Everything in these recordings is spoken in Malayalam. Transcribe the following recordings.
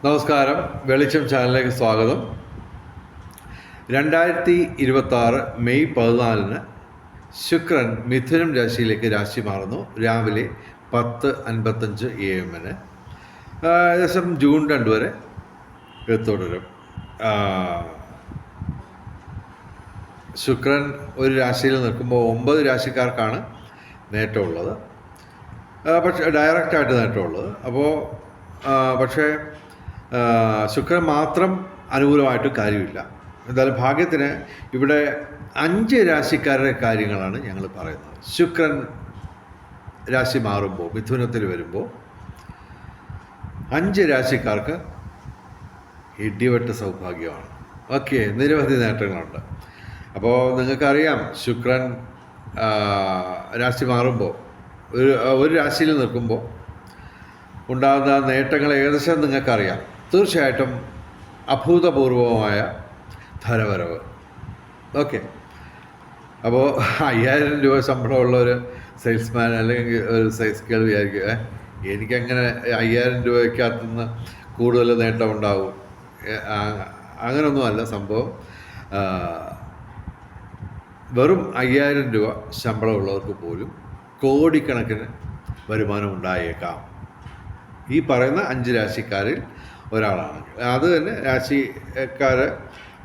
നമസ്കാരം. വെളിച്ചം ചാനലിലേക്ക് സ്വാഗതം. 2026 മെയ് 14 ശുക്രൻ മിഥുനം രാശിയിലേക്ക് രാശി മാറുന്നു. രാവിലെ 10:55 AM ഏകദേശം ജൂൺ 2 വരെ തുടരും. ശുക്രൻ ഒരു രാശിയിൽ നിൽക്കുമ്പോൾ 9 രാശിക്കാർക്കാണ് നേട്ടമുള്ളത്, പക്ഷേ ഡയറക്റ്റായിട്ട് നേട്ടമുള്ളത്. അപ്പോൾ പക്ഷേ ശുക്രൻ മാത്രം അനുകൂലമായിട്ട് കാര്യമില്ല. എന്തായാലും ഭാഗ്യത്തിന് ഇവിടെ 5 രാശിക്കാരുടെ കാര്യങ്ങളാണ് ഞങ്ങൾ പറയുന്നത്. ശുക്രൻ രാശി മാറുമ്പോൾ, മിഥുനത്തിൽ വരുമ്പോൾ 5 രാശിക്കാർക്ക് ഇടിവെട്ട് സൗഭാഗ്യമാണ്. ഓക്കെ, നിരവധി നേട്ടങ്ങളുണ്ട്. അപ്പോൾ നിങ്ങൾക്കറിയാം, ശുക്രൻ രാശി മാറുമ്പോൾ ഒരു രാശിയിൽ നിൽക്കുമ്പോൾ ഉണ്ടാകുന്ന നേട്ടങ്ങൾ ഏകദേശം നിങ്ങൾക്കറിയാം. തീർച്ചയായിട്ടും അഭൂതപൂർവമായ ധനവരവ്. ഓക്കെ, അപ്പോൾ 5000 രൂപ ശമ്പളമുള്ള ഒരു സെയിൽസ്മാൻ അല്ലെങ്കിൽ ഒരു സെയിൽസ് ഗേൾ വിചാരിക്കുക, എനിക്കങ്ങനെ 5000 രൂപയ്ക്കകത്തുനിന്ന് കൂടുതൽ നേട്ടം ഉണ്ടാവും. അങ്ങനെയൊന്നുമല്ല സംഭവം. വെറും 5000 രൂപ ശമ്പളമുള്ളവർക്ക് പോലും കോടിക്കണക്കിന് വരുമാനം ഉണ്ടായേക്കാം. ഈ പറയുന്ന 5 രാശിക്കാരിൽ ഒരാളാണ്. അത് തന്നെ രാശിക്കാർ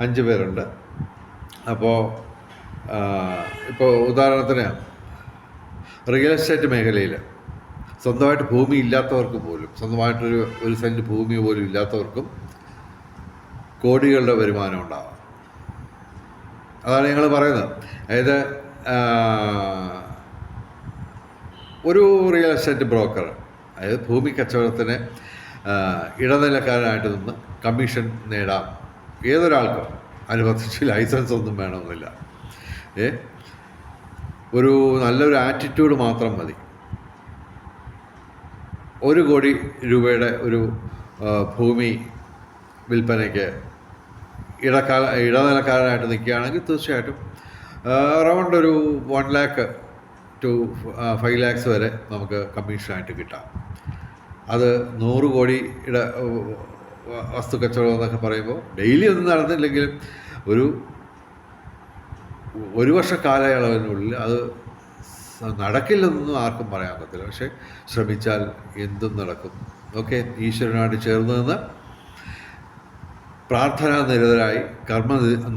5 പേരുണ്ട്. അപ്പോൾ ഉദാഹരണത്തിന് റിയൽ എസ്റ്റേറ്റ് മേഖലയിൽ സ്വന്തമായിട്ട് ഭൂമി ഇല്ലാത്തവർക്ക് പോലും, സ്വന്തമായിട്ടൊരു സെൻറ്റ് ഭൂമി പോലും ഇല്ലാത്തവർക്കും കോടികളുടെ വരുമാനം ഉണ്ടാവാം. അതാണ് ഞങ്ങൾ പറയുന്നത്. അതായത് ഒരു റിയൽ എസ്റ്റേറ്റ് ബ്രോക്കർ, അതായത് ഭൂമി കച്ചവടത്തിന് ഇടനിലക്കാരനായിട്ട് നിന്ന് കമ്മീഷൻ നേടാം. ഏതൊരാൾക്കും അനുബന്ധിച്ച് ലൈസൻസ് ഒന്നും വേണമെന്നില്ല. ഒരു നല്ലൊരു ആറ്റിറ്റ്യൂഡ് മാത്രം മതി. 1 കോടി രൂപയുടെ ഒരു ഭൂമി വിൽപ്പനയ്ക്ക് ഇടനിലക്കാരനായിട്ട് നിൽക്കുകയാണെങ്കിൽ തീർച്ചയായിട്ടും അറൗണ്ട് ഒരു 1 lakh to 5 lakhs വരെ നമുക്ക് കമ്മീഷനായിട്ട് കിട്ടാം. അത് 100 കോടിയുടെ വസ്തു കച്ചവടം എന്നൊക്കെ പറയുമ്പോൾ ഡെയിലി ഒന്നും നടന്നില്ലെങ്കിലും ഒരു വർഷ കാലയളവിനുള്ളിൽ അത് നടക്കില്ലെന്നൊന്നും ആർക്കും പറയാൻ പറ്റില്ല. പക്ഷേ ശ്രമിച്ചാൽ എന്തും നടക്കും. ഓക്കെ, ഈശ്വരനായിട്ട് ചേർന്ന് നിന്ന് പ്രാർത്ഥനാ നിരതരായി കർമ്മ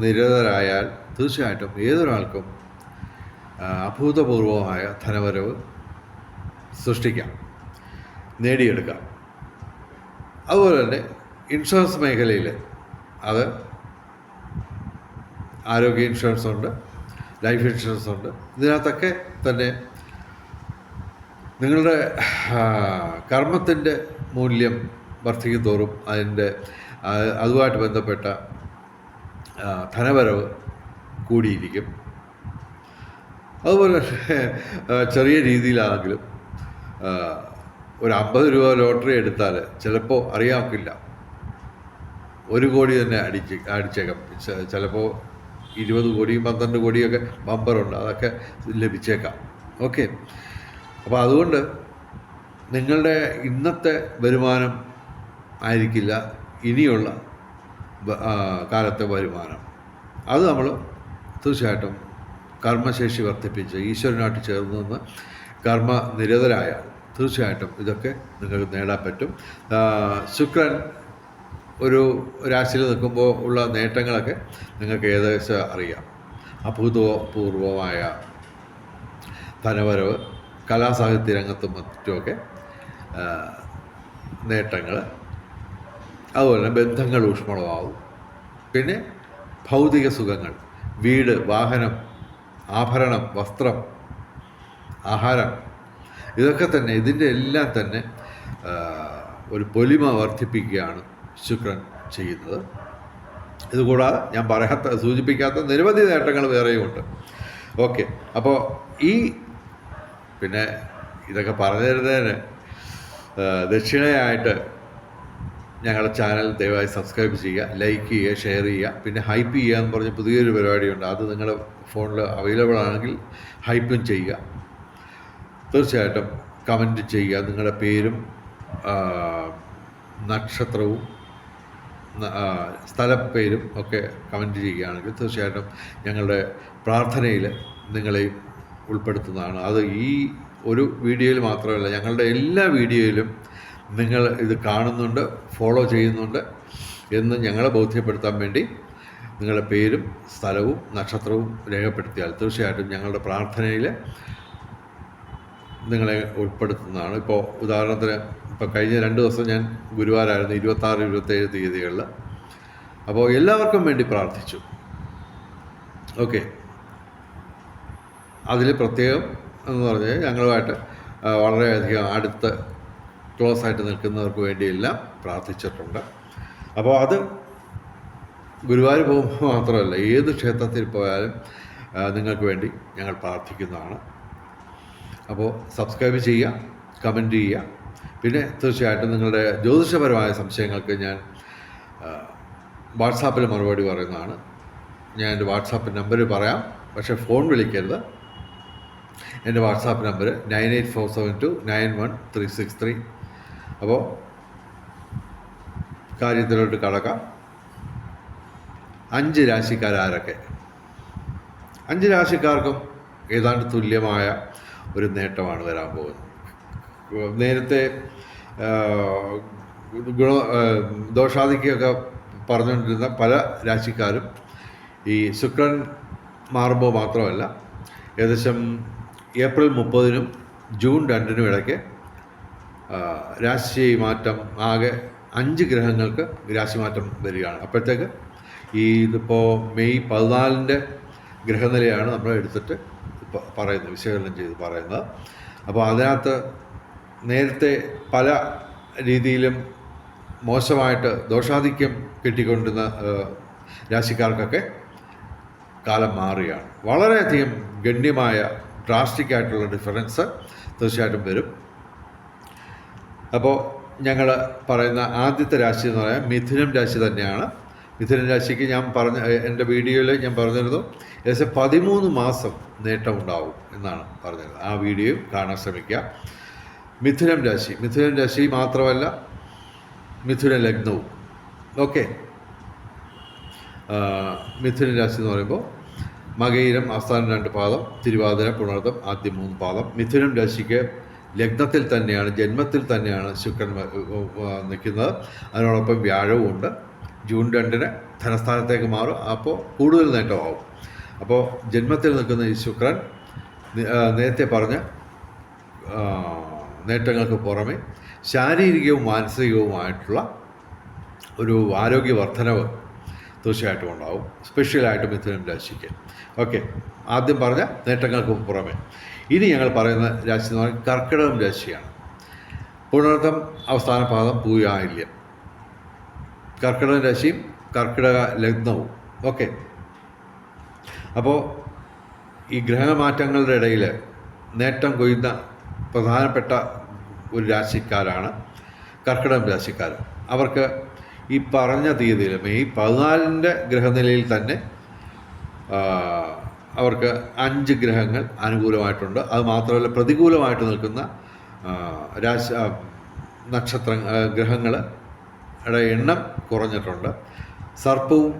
നിരതരായാൽ തീർച്ചയായിട്ടും ഏതൊരാൾക്കും അഭൂതപൂർവമായ ധനവരവ് സൃഷ്ടിക്കാം, നേടിയെടുക്കാം. അതുപോലെ തന്നെ ഇൻഷുറൻസ് മേഖലയിൽ അത് ആരോഗ്യ ഇൻഷുറൻസ് ഉണ്ട്, ലൈഫ് ഇൻഷുറൻസ് ഉണ്ട്. ഇതിനകത്തൊക്കെ തന്നെ നിങ്ങളുടെ കർമ്മത്തിൻ്റെ മൂല്യം വർദ്ധിക്കും തോറും അതുമായിട്ട് ബന്ധപ്പെട്ട ധനവരവ് കൂടിയിരിക്കും. അതുപോലെ ചെറിയ രീതിയിലാണെങ്കിലും ഒരു 50 രൂപ ലോട്ടറി എടുത്താൽ ചിലപ്പോൾ അറിയാമില്ല 1 കോടി തന്നെ അടിച്ചേക്കാം. ചിലപ്പോൾ 20 കോടിയും 12 കോടിയൊക്കെ ബമ്പറുണ്ട്, അതൊക്കെ ലഭിച്ചേക്കാം. ഓക്കെ, അപ്പോൾ അതുകൊണ്ട് നിങ്ങളുടെ ഇന്നത്തെ വരുമാനം ആയിരിക്കില്ല ഇനിയുള്ള കാലത്തെ വരുമാനം. അത് നമ്മൾ തീർച്ചയായിട്ടും കർമ്മശേഷി വർദ്ധിപ്പിച്ച് ഈശ്വരനായിട്ട് ചേർന്ന് നിന്ന് കർമ്മ നിരതരായാൽ തീർച്ചയായിട്ടും ഇതൊക്കെ നിങ്ങൾക്ക് നേടാൻ പറ്റും. ശുക്രൻ ഒരു രാശിയിൽ നിൽക്കുമ്പോൾ ഉള്ള നേട്ടങ്ങളൊക്കെ നിങ്ങൾക്ക് ഏകദേശം അറിയാം. അഭൂതപൂർവമായ ധനവരവ്, കലാസാഹിത്യ രംഗത്തും മറ്റുമൊക്കെ നേട്ടങ്ങൾ, അതുപോലെ തന്നെ ബന്ധങ്ങൾ ഊഷ്മളമാവും. പിന്നെ ഭൗതിക സുഖങ്ങൾ, വീട്, വാഹനം, ആഭരണം, വസ്ത്രം, ആഹാരം, ഇതൊക്കെ തന്നെ ഇതിൻ്റെ എല്ലാം തന്നെ ഒരു പൊലിമ വർദ്ധിപ്പിക്കുകയാണ് ശുക്രൻ ചെയ്യുന്നത്. ഇതുകൂടാതെ ഞാൻ സൂചിപ്പിക്കാത്ത നിരവധി നേട്ടങ്ങൾ വേറെയുമുണ്ട്. ഓക്കെ, അപ്പോൾ പിന്നെ ഇതൊക്കെ പറഞ്ഞു തരുന്നതിന് ദക്ഷിണയായിട്ട് ഞങ്ങളുടെ ചാനൽ ദയവായി സബ്സ്ക്രൈബ് ചെയ്യുക, ലൈക്ക് ചെയ്യുക, ഷെയർ ചെയ്യുക. പിന്നെ ഹൈപ്പ് ചെയ്യുക എന്ന് പറഞ്ഞ് പുതിയൊരു പരിപാടിയുണ്ട്. അത് നിങ്ങളുടെ ഫോണിൽ അവൈലബിൾ ആണെങ്കിൽ ഹൈപ്പും ചെയ്യുക. തീർച്ചയായിട്ടും കമൻറ്റ് ചെയ്യുക. നിങ്ങളുടെ പേരും നക്ഷത്രവും സ്ഥലപ്പേരും ഒക്കെ കമൻറ്റ് ചെയ്യുകയാണെങ്കിൽ തീർച്ചയായിട്ടും ഞങ്ങളുടെ പ്രാർത്ഥനയിൽ നിങ്ങളെയും ഉൾപ്പെടുത്തുന്നതാണ്. അത് ഈ ഒരു വീഡിയോയിൽ മാത്രമല്ല, ഞങ്ങളുടെ എല്ലാ വീഡിയോയിലും നിങ്ങൾ ഇത് കാണുന്നുണ്ട്, ഫോളോ ചെയ്യുന്നുണ്ട് എന്ന് ഞങ്ങളെ ബോധ്യപ്പെടുത്താൻ വേണ്ടി നിങ്ങളുടെ പേരും സ്ഥലവും നക്ഷത്രവും രേഖപ്പെടുത്തിയാൽ തീർച്ചയായിട്ടും ഞങ്ങളുടെ പ്രാർത്ഥനയിൽ നിങ്ങളെ ഉൾപ്പെടുത്തുന്നതാണ്. ഇപ്പോൾ ഉദാഹരണത്തിന് ഇപ്പോൾ കഴിഞ്ഞ 2 ദിവസം ഞാൻ ഗുരുവാരായിരുന്നു, 26, 27 തീയതികളിൽ. അപ്പോൾ എല്ലാവർക്കും വേണ്ടി പ്രാർത്ഥിച്ചു. ഓക്കെ, അതിൽ പ്രത്യേകം എന്ന് പറഞ്ഞാൽ ഞങ്ങളുമായിട്ട് വളരെയധികം അടുത്ത് ക്ലോസ് ആയിട്ട് നിൽക്കുന്നവർക്ക് വേണ്ടിയെല്ലാം പ്രാർത്ഥിച്ചിട്ടുണ്ട്. അപ്പോൾ അത് ഗുരുവായൂർ പോകുമ്പോൾ മാത്രമല്ല, ഏത് ക്ഷേത്രത്തിൽ പോയാലും നിങ്ങൾക്ക് വേണ്ടി ഞങ്ങൾ പ്രാർത്ഥിക്കുന്നതാണ്. അപ്പോൾ സബ്സ്ക്രൈബ് ചെയ്യുക, കമൻറ്റ് ചെയ്യുക. പിന്നെ തീർച്ചയായിട്ടും നിങ്ങളുടെ ജ്യോതിഷപരമായ സംശയങ്ങൾക്ക് ഞാൻ വാട്സാപ്പിൽ മറുപടി പറയുന്നതാണ്. ഞാൻ എൻ്റെ വാട്സാപ്പ് നമ്പർ പറയാം, പക്ഷേ ഫോൺ വിളിക്കരുത്. എൻ്റെ വാട്സാപ്പ് നമ്പർ 9847291363. അപ്പോൾ കാര്യത്തിലോട്ട് കടക്കാം. 5 രാശിക്കാരൊക്കെ, 5 രാശിക്കാർക്കും ഏതാണ്ട് തുല്യമായ ഒരു നേട്ടമാണ് വരാൻ പോകുന്നത്. നേരത്തെ ദോഷാദിക്കൊക്കെ പറഞ്ഞുകൊണ്ടിരുന്ന പല രാശിക്കാരും ഈ ശുക്രൻ മാറുമ്പോൾ മാത്രമല്ല, ഏകദേശം ഏപ്രിൽ 30-നും ജൂൺ 2-നും ഇടയ്ക്ക് രാശി മാറ്റം, ആകെ 5 ഗ്രഹങ്ങൾക്ക് രാശിമാറ്റം വരികയാണ്. അപ്പോഴത്തേക്ക് ഇതിപ്പോൾ മെയ് 14-ൻ്റെ ഗ്രഹനിലയാണ് നമ്മൾ എടുത്തിട്ട് പറയുന്നത്, വിശകലനം ചെയ്ത് പറയുന്നത്. അപ്പോൾ അതിനകത്ത് നേരത്തെ പല രീതിയിലും മോശമായിട്ട് ദോഷാധിക്യം കിട്ടിക്കൊണ്ടിരുന്ന രാശിക്കാർക്കൊക്കെ കാലം മാറുകയാണ്. വളരെയധികം ഗണ്യമായ ഡ്രാസ്റ്റിക്കായിട്ടുള്ള ഡിഫറൻസ് തീർച്ചയായിട്ടും വരും. അപ്പോൾ ഞങ്ങൾ പറയുന്ന ആദ്യത്തെ രാശി എന്ന് പറയാൻ മിഥുനം രാശി തന്നെയാണ്. മിഥുനം രാശിക്ക് ഞാൻ എൻ്റെ വീഡിയോയിൽ ഞാൻ പറഞ്ഞിരുന്നു ഏകദേശം 13 മാസം നേട്ടമുണ്ടാവും എന്നാണ് പറഞ്ഞത്. ആ വീഡിയോ കാണാൻ ശ്രമിക്കുക. മിഥുനം രാശി മാത്രമല്ല, മിഥുന ലഗ്നവും. ഓക്കെ, മിഥുന രാശി എന്ന് പറയുമ്പോൾ മകയിരം അവസാനം 2 പാദം, തിരുവാതിര, പുണർതം ആദ്യം 3 പാദം. മിഥുനം രാശിക്ക് ലഗ്നത്തിൽ തന്നെയാണ്, ജന്മത്തിൽ തന്നെയാണ് ശുക്രൻ നിൽക്കുന്നത്. അതിനോടൊപ്പം വ്യാഴവും ഉണ്ട്. ജൂൺ 2-ന് ധനസ്ഥാനത്തേക്ക് മാറും, അപ്പോൾ കൂടുതൽ നേട്ടമാവും. അപ്പോൾ ജന്മത്തിൽ നിൽക്കുന്ന ഈ ശുക്രൻ നേരത്തെ പറഞ്ഞ നേട്ടങ്ങൾക്ക് പുറമെ ശാരീരികവും മാനസികവുമായിട്ടുള്ള ഒരു ആരോഗ്യ വർധനവ് തീർച്ചയായിട്ടും ഉണ്ടാവും, സ്പെഷ്യലായിട്ട് മിഥുനം രാശിക്ക്. ഓക്കെ, ആദ്യം പറഞ്ഞ നേട്ടങ്ങൾക്ക് പുറമെ ഇനി ഞങ്ങൾ പറയുന്ന രാശി എന്ന് പറഞ്ഞാൽ കർക്കിടകം രാശിയാണ്. പുണർതം അവസാന പാദം, പൂയായില്യം. കർക്കിടക രാശിയും കർക്കിടക ലഗ്നവും. ഓക്കെ, അപ്പോൾ ഈ ഗ്രഹമാറ്റങ്ങളുടെ ഇടയിൽ നേട്ടം കൊയ്യുന്ന പ്രധാനപ്പെട്ട ഒരു രാശിക്കാരാണ് കർക്കിടകം രാശിക്കാർ. അവർക്ക് ഈ പറഞ്ഞ തീയതിയിൽ മെയ് 14-ൻ്റെ ഗ്രഹനിലയിൽ തന്നെ അവർക്ക് 5 ഗ്രഹങ്ങൾ അനുകൂലമായിട്ടുണ്ട്. അത് മാത്രമല്ല, പ്രതികൂലമായിട്ട് നിൽക്കുന്ന ഗ്രഹങ്ങളുടെ എണ്ണം കുറഞ്ഞിട്ടുണ്ട്. സർപ്പവും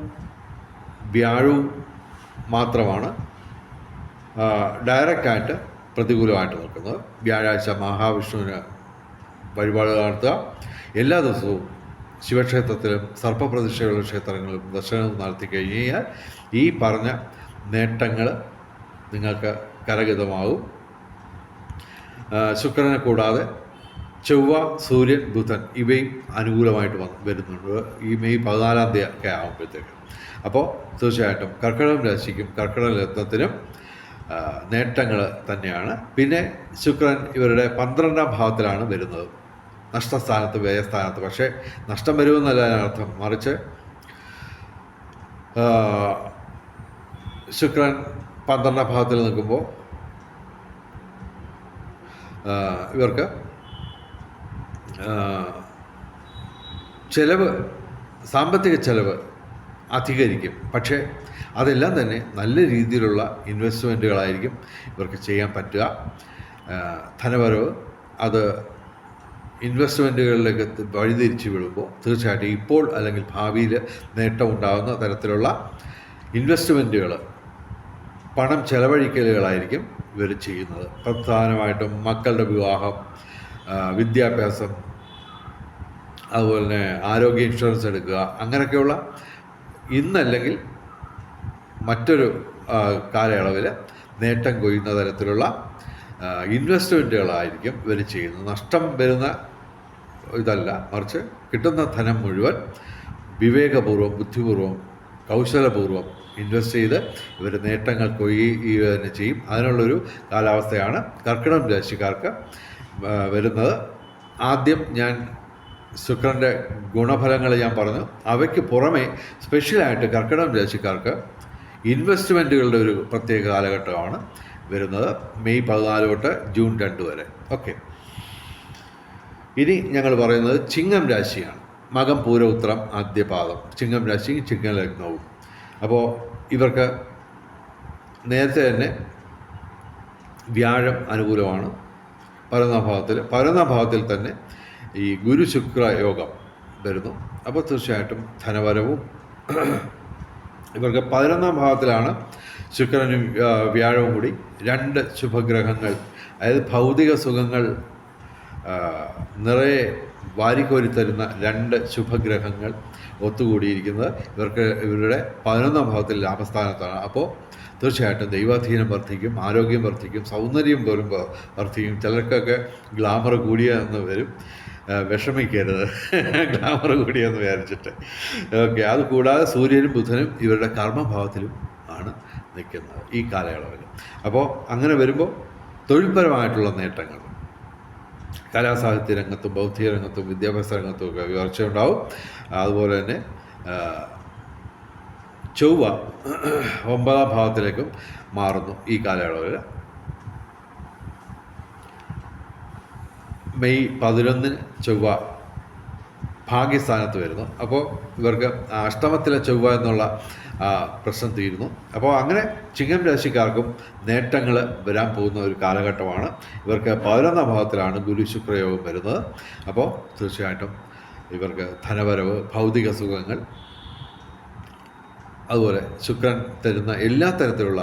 വ്യാഴവും മാത്രമാണ് ഡയറക്റ്റായിട്ട് പ്രതികൂലമായിട്ട് നിൽക്കുന്നത്. വ്യാഴാഴ്ച മഹാവിഷ്ണുവിന് വഴിപാട് നടത്തുക. എല്ലാ ദിവസവും ശിവക്ഷേത്രത്തിലും സർപ്പപ്രതിഷ്ഠയുള്ള ക്ഷേത്രങ്ങളിലും ദർശനം നടത്തി കഴിഞ്ഞാൽ ഈ പറഞ്ഞ നേട്ടങ്ങൾ നിങ്ങൾക്ക് കരഗതമാവും. ശുക്രനെ കൂടാതെ ചൊവ്വ, സൂര്യൻ, ബുധൻ ഇവയും അനുകൂലമായിട്ട് വരുന്നുണ്ട് ഈ മെയ് 14-ാം തീയതി ഒക്കെ ആകുമ്പോഴത്തേക്ക്. അപ്പോൾ തീർച്ചയായിട്ടും കർക്കിടകം രാശിക്കും കർക്കിടക ലഗ്നത്തിനും നേട്ടങ്ങൾ തന്നെയാണ്. പിന്നെ ശുക്രൻ ഇവരുടെ 12-ാം ഭാവത്തിലാണ് വരുന്നത്, നഷ്ടസ്ഥാനത്ത്, വ്യയസ്ഥാനത്ത്. പക്ഷേ നഷ്ടം വരുമെന്നല്ല അതിനർത്ഥം, മറിച്ച് ശുക്രൻ 12-ാം ഭാവത്തിൽ നിൽക്കുമ്പോൾ ഇവർക്ക് സാമ്പത്തിക ചെലവ് അധികരിക്കും. പക്ഷേ അതെല്ലാം തന്നെ നല്ല രീതിയിലുള്ള ഇൻവെസ്റ്റ്മെൻറ്റുകളായിരിക്കും ഇവർക്ക് ചെയ്യാൻ പറ്റുക. ധനവരവ് അത് ഇൻവെസ്റ്റ്മെൻറ്റുകളിലേക്ക് വഴിതിരിച്ചു വിടുമ്പോൾ തീർച്ചയായിട്ടും ഇപ്പോൾ അല്ലെങ്കിൽ ഭാവിയിൽ നേട്ടം ഉണ്ടാകുന്ന തരത്തിലുള്ള ഇൻവെസ്റ്റ്മെൻറ്റുകൾ, പണം ചെലവഴിക്കലുകളായിരിക്കും ഇവർ ചെയ്യുന്നത്. പ്രധാനമായിട്ടും മക്കളുടെ വിവാഹം, വിദ്യാഭ്യാസം, അതുപോലെ തന്നെ ആരോഗ്യ ഇൻഷുറൻസ് എടുക്കുക, അങ്ങനെയൊക്കെയുള്ള ഇന്നല്ലെങ്കിൽ മറ്റൊരു കാലയളവിൽ നേട്ടം കൊയ്യുന്ന തരത്തിലുള്ള ഇൻവെസ്റ്റ്മെൻറ്റുകളായിരിക്കും ഇവർ ചെയ്യുന്നത്. നഷ്ടം വരുന്ന ഇതല്ല, മറിച്ച് കിട്ടുന്ന ധനം മുഴുവൻ വിവേകപൂർവ്വം, ബുദ്ധിപൂർവ്വം, കൗശലപൂർവ്വം ഇൻവെസ്റ്റ് ചെയ്ത് ഇവർ നേട്ടങ്ങൾ കൊയ്യുക തന്നെ ചെയ്യും. അതിനുള്ളൊരു കാലാവസ്ഥയാണ് കർക്കിടകം രാശിക്കാർക്ക് വരുന്നത്. ആദ്യം ഞാൻ ശുക്രൻ്റെ ഗുണഫലങ്ങൾ ഞാൻ പറഞ്ഞു. അവയ്ക്ക് പുറമെ സ്പെഷ്യലായിട്ട് കർക്കിടകം രാശിക്കാർക്ക് ഇൻവെസ്റ്റ്മെൻറ്റുകളുടെ ഒരു പ്രത്യേക കാലഘട്ടമാണ് വരുന്നത്. മെയ് 14 തൊട്ട് ജൂൺ 2 വരെ. ഓക്കെ, ഇനി ഞങ്ങൾ പറയുന്നത് ചിങ്ങം രാശിയാണ്. മകം, പൂരം, ഉത്രം, ആദ്യപാദം, ചിങ്ങം രാശിയും ചിങ്ങം ലഗ്നവും. അപ്പോൾ ഇവർക്ക് നേരത്തെ തന്നെ വ്യാഴം അനുകൂലമാണ് 11-ാം ഭാവത്തിൽ. 11-ാം ഭാവത്തിൽ തന്നെ ഈ ഗുരു ശുക്ര യോഗം വരുന്നു. അപ്പോൾ തീർച്ചയായിട്ടും ധനവരവും ഇവർക്ക് 11-ാം ഭാവത്തിലാണ് ശുക്രനും വ്യാഴവും കൂടി 2 ശുഭഗ്രഹങ്ങൾ, അതായത് ഭൗതിക സുഖങ്ങൾ നിറയെ വാരിക്കോരി തരുന്ന 2 ശുഭഗ്രഹങ്ങൾ ഒത്തുകൂടിയിരിക്കുന്നത് ഇവരുടെ 11-ാം ഭാവത്തിൽ ലാഭസ്ഥാനത്താണ്. അപ്പോൾ തീർച്ചയായിട്ടും ദൈവാധീനം വർദ്ധിക്കും, ആരോഗ്യം വർദ്ധിക്കും, സൗന്ദര്യം പോലും വർദ്ധിക്കും. ചിലർക്കൊക്കെ ഗ്ലാമർ കൂടിയെന്ന് വരും, വിഷമിക്കരുത് ഗ്ലാമർ കൂടിയെന്ന് വിചാരിച്ചിട്ട്. ഓക്കെ, അതുകൂടാതെ സൂര്യനും ബുധനും ഇവരുടെ കർമ്മഭാവത്തിലും ആണ് നിൽക്കുന്നത് ഈ കാലയളവിൽ. അപ്പോൾ അങ്ങനെ വരുമ്പോൾ തൊഴിൽപരമായിട്ടുള്ള നേട്ടങ്ങൾ കലാസാഹിത്യ രംഗത്തും ബൗദ്ധിക രംഗത്തും വിദ്യാഭ്യാസ രംഗത്തും ഒക്കെ ഉയർച്ചയുണ്ടാവും. അതുപോലെ തന്നെ ചൊവ്വ 9-ാം ഭാവത്തിലേക്കും മാറുന്നു ഈ കാലയളവിൽ. മെയ് 11-ന് ചൊവ്വ ഭാഗ്യസ്ഥാനത്ത് വരുന്നു. അപ്പോൾ ഇവർക്ക് അഷ്ടമത്തിലെ ചൊവ്വ എന്നുള്ള പ്രശ്നം തീരുന്നു. അപ്പോൾ അങ്ങനെ ചിങ്ങം രാശിക്കാർക്കും നേട്ടങ്ങൾ വരാൻ പോകുന്ന ഒരു കാലഘട്ടമാണ്. ഇവർക്ക് 11-ാം ഭാവത്തിലാണ് ഗുരു ശുക്രയോഗം വരുന്നത്. അപ്പോൾ തീർച്ചയായിട്ടും ഇവർക്ക് ധനവരവ്, ഭൗതിക സുഖങ്ങൾ, അതുപോലെ ശുക്രൻ തരുന്ന എല്ലാ തരത്തിലുള്ള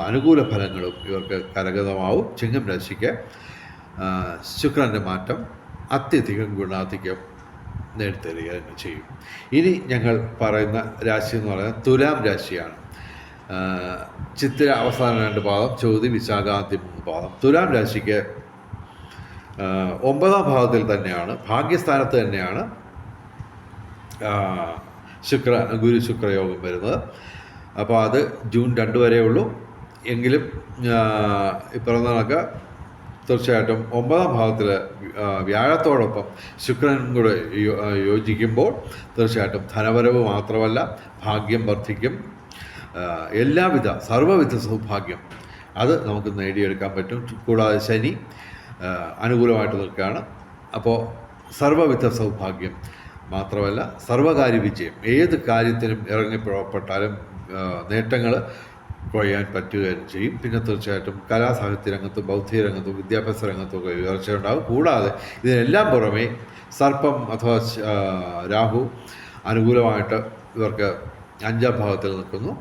അനുകൂല ഫലങ്ങളും ഇവർക്ക് കരഗതമാവും. ചിങ്ങം രാശിക്ക് ശുക്രൻ്റെ മാറ്റം അത്യധികം ഗുണാധിക്യം നേടിത്തരിക തന്നെ ചെയ്യും. ഇനി ഞങ്ങൾ പറയുന്ന രാശി എന്ന് പറയുന്നത് തുലാം രാശിയാണ്. ചിത്തിര അവസാന 2 പാദം, ചോതി, വിശാഖ ആദ്യ 3 പാദം. തുലാം രാശിക്ക് 9-ാം ഭാവത്തിൽ തന്നെയാണ്, ഭാഗ്യസ്ഥാനത്ത് തന്നെയാണ് ഗുരു ശുക്രയോഗം വരുന്നത്. അപ്പോൾ അത് ജൂൺ 2 വരെ ഉള്ളൂ. എങ്കിലും ഈ പറഞ്ഞ കണക്ക് തീർച്ചയായിട്ടും 9-ാം ഭാവത്തിൽ വ്യാഴത്തോടൊപ്പം ശുക്രനും കൂടെ യോജിക്കുമ്പോൾ തീർച്ചയായിട്ടും ധനവരവ് മാത്രമല്ല, ഭാഗ്യം വർദ്ധിക്കും. എല്ലാവിധ സർവ്വവിധ സൗഭാഗ്യം അത് നമുക്ക് നേടിയെടുക്കാൻ പറ്റും. കൂടാതെ ശനി അനുകൂലമായിട്ട് നിൽക്കുകയാണ്. അപ്പോൾ സർവ്വവിധ സൗഭാഗ്യം മാത്രമല്ല, സർവകാര്യ വിജയം, ഏത് കാര്യത്തിനും ഇറങ്ങിപ്പുറപ്പെട്ടാലും നേട്ടങ്ങൾ കൊയ്യാൻ പറ്റുകയും ചെയ്യും. പിന്നെ തീർച്ചയായിട്ടും കലാസാഹിത്യ രംഗത്തും ബൗദ്ധിക രംഗത്തും വിദ്യാഭ്യാസ രംഗത്തും ഒക്കെ ഉയർച്ചയുണ്ടാകും. കൂടാതെ ഇതിനെല്ലാം പുറമെ സർപ്പം അഥവാ രാഹു അനുകൂലമായിട്ട് ഇവർക്ക് 5-ാം ഭാവത്തിൽ നിൽക്കുന്നു,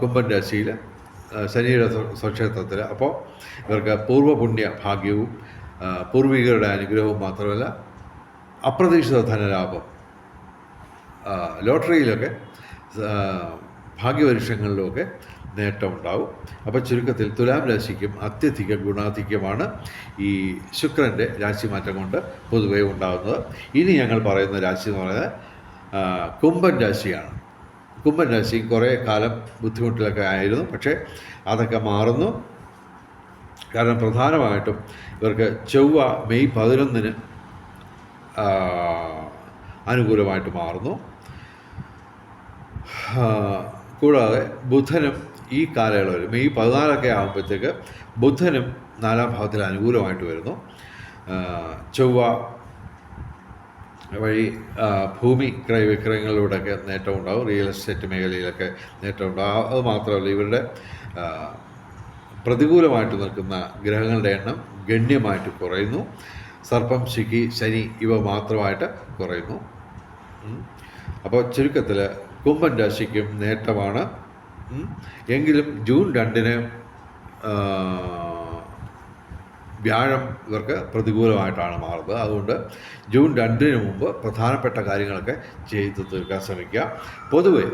കുംഭൻ രാശിയിൽ ശനിയുടെ സ്വക്ഷേത്രത്തിൽ. അപ്പോൾ ഇവർക്ക് പൂർവ്വപുണ്യ ഭാഗ്യവും പൂർവികരുടെ അനുഗ്രഹവും മാത്രമല്ല, അപ്രതീക്ഷിത ധനലാഭം, ലോട്ടറിയിലൊക്കെ ഭാഗ്യപരീക്ഷങ്ങളിലുമൊക്കെ നേട്ടമുണ്ടാവും. അപ്പോൾ ചുരുക്കത്തിൽ തുലാം രാശിക്കും അത്യധിക ഗുണാധിക്യമാണ് ഈ ശുക്രൻ്റെ രാശിമാറ്റം കൊണ്ട് പൊതുവെ ഉണ്ടാകുന്നത്. ഇനി ഞങ്ങൾ പറയുന്ന രാശി എന്ന് പറയുന്നത് കുംഭൻ രാശിയാണ്. കുംഭൻ രാശി കുറേ കാലം ബുദ്ധിമുട്ടിലൊക്കെ ആയിരുന്നു, പക്ഷേ അതൊക്കെ മാറുന്നു. കാരണം പ്രധാനമായിട്ടും ഇവർക്ക് ചൊവ്വ മെയ് 11-ന് അനുകൂലമായിട്ട് മാറുന്നു. കൂടാതെ ബുധനും ഈ കാലയളവിൽ മെയ് 14 ആകുമ്പോഴത്തേക്ക് ബുധനും 4-ാം ഭാവത്തിൽ അനുകൂലമായിട്ട് വരുന്നു. ചൊവ്വ വഴി ഭൂമി ക്രയവിക്രയങ്ങളിലൂടെയൊക്കെ നേട്ടമുണ്ടാകും, റിയൽ എസ്റ്റേറ്റ് മേഖലയിലൊക്കെ നേട്ടമുണ്ടാകും. അത് മാത്രമല്ല, ഇവരുടെ പ്രതികൂലമായിട്ട് നിൽക്കുന്ന ഗ്രഹങ്ങളുടെ എണ്ണം ഗണ്യമായിട്ട് കുറയുന്നു. സർപ്പം, ശിഖി, ശനി ഇവ മാത്രമായിട്ട് കുറയുന്നു. അപ്പോൾ ചുരുക്കത്തിൽ കുംഭൻ രാശിക്കും നേട്ടമാണ്. എങ്കിലും ജൂൺ 2-ന് വ്യാഴം ഇവർക്ക് പ്രതികൂലമായിട്ടാണ് മാറുന്നത്. അതുകൊണ്ട് ജൂൺ 2-ന് മുമ്പ് പ്രധാനപ്പെട്ട കാര്യങ്ങളൊക്കെ ചെയ്തു തീർക്കാൻ ശ്രമിക്കുക. പൊതുവെ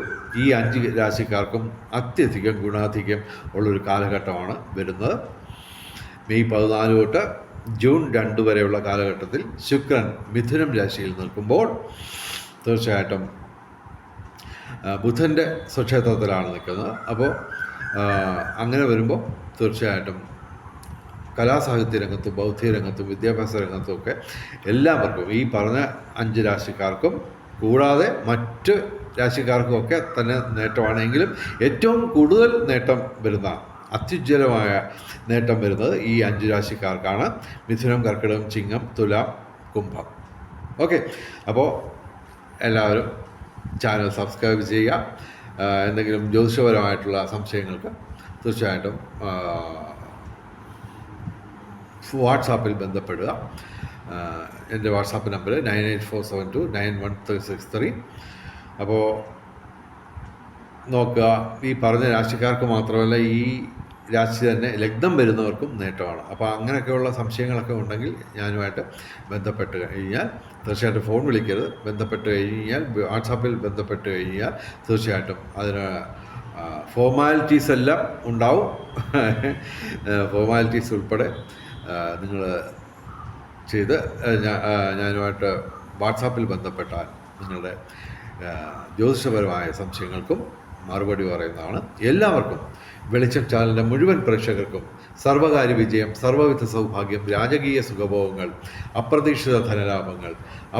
ഈ 5 രാശിക്കാർക്കും അത്യധികം ഗുണാധിക്യം ഉള്ളൊരു കാലഘട്ടമാണ് വരുന്നത്. മെയ് 14 തൊട്ട് ജൂൺ 2 വരെയുള്ള കാലഘട്ടത്തിൽ ശുക്രൻ മിഥുനം രാശിയിൽ നിൽക്കുമ്പോൾ തീർച്ചയായിട്ടും ബുധൻ്റെ സ്വക്ഷേത്രത്തിലാണ് നിൽക്കുന്നത്. അപ്പോൾ അങ്ങനെ വരുമ്പോൾ തീർച്ചയായിട്ടും കലാസാഹിത്യ രംഗത്തും ബൗദ്ധിക രംഗത്തും വിദ്യാഭ്യാസ രംഗത്തും ഒക്കെ എല്ലാവർക്കും ഈ പറഞ്ഞ 5 രാശിക്കാർക്കും കൂടാതെ മറ്റ് രാശിക്കാർക്കുമൊക്കെ തന്നെ നേട്ടമാണെങ്കിലും ഏറ്റവും കൂടുതൽ നേട്ടം വരുന്ന അത്യുജ്വലമായ നേട്ടം വരുന്നത് ഈ 5 രാശിക്കാർക്കാണ്. മിഥുനം, കർക്കിടകം, ചിങ്ങം, തുലാം, കുംഭം. ഓക്കെ, അപ്പോൾ എല്ലാവരും ചാനൽ സബ്സ്ക്രൈബ് ചെയ്യുക. എന്തെങ്കിലും ജ്യോതിഷപരമായിട്ടുള്ള സംശയങ്ങൾക്ക് തീർച്ചയായിട്ടും വാട്സാപ്പിൽ ബന്ധപ്പെടുക. എൻ്റെ വാട്സാപ്പ് നമ്പർ 9847291363. അപ്പോൾ നോക്കുക, ഈ പറഞ്ഞ രാശിക്കാർക്ക് മാത്രമല്ല ഈ രാശി തന്നെ ലഗ്നം വരുന്നവർക്കും നേട്ടമാണ്. അപ്പോൾ അങ്ങനെയൊക്കെയുള്ള സംശയങ്ങളൊക്കെ ഉണ്ടെങ്കിൽ ഞാനുമായിട്ട് ബന്ധപ്പെട്ട് കഴിഞ്ഞാൽ തീർച്ചയായിട്ടും ഫോൺ വിളിക്കരുത്. ബന്ധപ്പെട്ട് കഴിഞ്ഞാൽ വാട്സാപ്പിൽ ബന്ധപ്പെട്ട് കഴിഞ്ഞാൽ തീർച്ചയായിട്ടും അതിന് ഫോർമാലിറ്റീസ് എല്ലാം ഉണ്ടാവും. ഫോർമാലിറ്റീസ് ഉൾപ്പെടെ നിങ്ങൾ ചെയ്ത് ഞാനുമായിട്ട് വാട്സാപ്പിൽ ബന്ധപ്പെട്ടാൽ നിങ്ങളുടെ ജ്യോതിഷപരമായ സംശയങ്ങൾക്കും മറുപടി പറയുന്നതാണ്. എല്ലാവർക്കും വെളിച്ചം ചാനലിൻ്റെ മുഴുവൻ പ്രേക്ഷകർക്കും സർവകാര്യ വിജയം, സർവ്വവിധ സൗഭാഗ്യം, രാജകീയ സുഖഭോഗങ്ങൾ, അപ്രതീക്ഷിത ധനലാഭങ്ങൾ,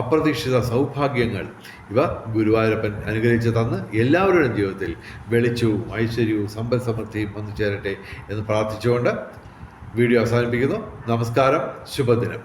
അപ്രതീക്ഷിത സൗഭാഗ്യങ്ങൾ ഇവ ഗുരുവായൂരപ്പൻ അനുഗ്രഹിച്ചു തന്ന് എല്ലാവരുടെയും ജീവിതത്തിൽ വെളിച്ചവും ഐശ്വര്യവും സമ്പൽ സമൃദ്ധിയും വന്നു ചേരട്ടെ എന്ന് പ്രാർത്ഥിച്ചുകൊണ്ട് വീഡിയോ അവസാനിപ്പിക്കുന്നു. നമസ്കാരം, ശുഭദിനം.